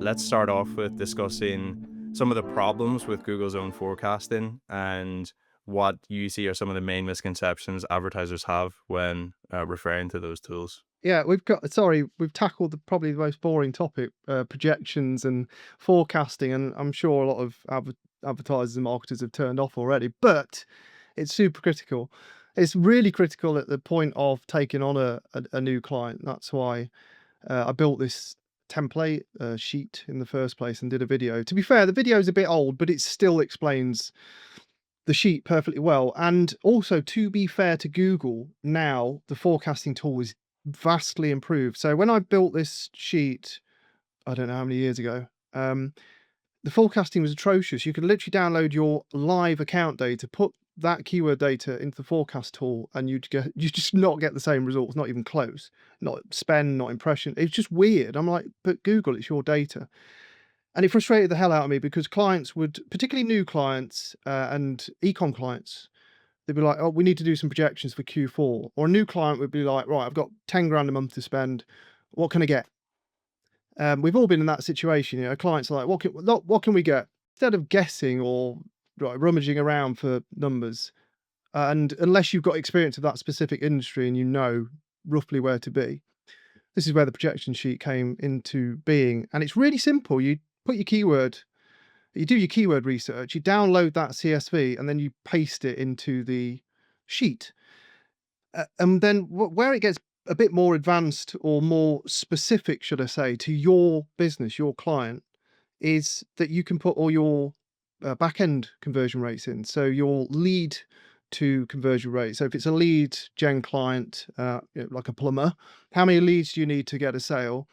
let's start off with discussing some of the problems with Google's own forecasting and what you see are some of the main misconceptions advertisers have when referring to those tools. Yeah, we've tackled probably the most boring topic, projections and forecasting, and I'm sure a lot of advertisers and marketers have turned off already, but it's super critical. It's really critical at the point of taking on a new client. That's why I built this template sheet in the first place and did a video. To be fair, the video is a bit old, but it still explains the sheet perfectly well. And also, to be fair to Google, now the forecasting tool is vastly improved. So when I built this sheet, I don't know how many years ago, the forecasting was atrocious. You could literally download your live account data, put that keyword data into the forecast tool, and you just not get the same results, not even close. Not spend, not impression. It's just weird. I'm like, but Google, it's your data. And it frustrated the hell out of me because clients would, particularly new clients and ecom clients, they'd be like, oh, we need to do some projections for Q4. Or a new client would be like, right, I've got 10 grand a month to spend. What can I get? We've all been in that situation. Clients are like, what can we get? Instead of guessing or rummaging around for numbers, and unless you've got experience of that specific industry and you know roughly where to be, this is where the projection sheet came into being. And it's really simple. You do your keyword research, you download that CSV, and then you paste it into the sheet. And then where it gets a bit more advanced or more specific, should I say, to your business, your client, is that you can put all your back-end conversion rates in. So your lead to conversion rate. So if it's a lead gen client, like a plumber, how many leads do you need to get a sale?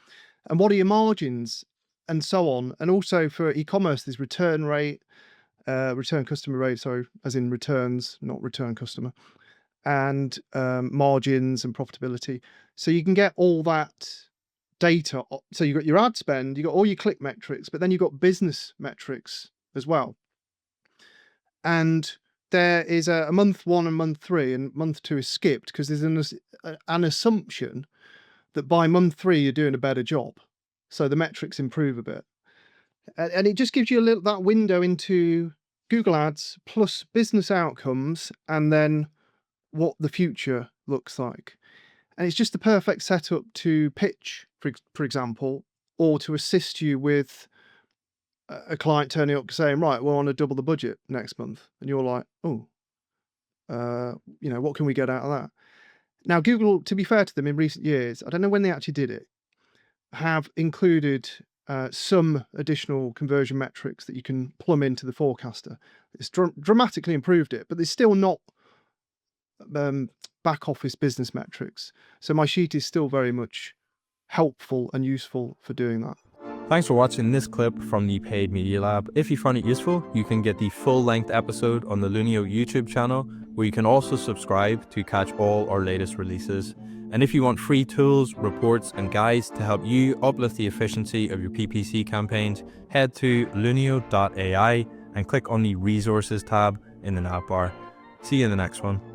And what are your margins? And so on. And also for e-commerce, there's return rate, return customer rate, sorry, as in returns, not return customer, and margins and profitability. So you can get all that data. So you've got your ad spend, you've got all your click metrics, but then you've got business metrics as well. And there is a month 1 and month 3, and month 2 is skipped because there's an assumption that by month 3 you're doing a better job. So the metrics improve a bit. And it just gives you that window into Google Ads plus business outcomes and then what the future looks like. And it's just the perfect setup to pitch, for example, or to assist you with a client turning up saying, right, we're on to double the budget next month. And you're like, oh, what can we get out of that? Now, Google, to be fair to them, in recent years, I don't know when they actually did it, have included some additional conversion metrics that you can plumb into the forecaster. It's dramatically improved it, but there's still not back office business metrics. So my sheet is still very much helpful and useful for doing that. Thanks for watching this clip from the Paid Media Lab. If you found it useful, you can get the full-length episode on the Lunio YouTube channel, where you can also subscribe to catch all our latest releases. And if you want free tools, reports, and guides to help you uplift the efficiency of your PPC campaigns, head to lunio.ai and click on the Resources tab in the nav bar. See you in the next one.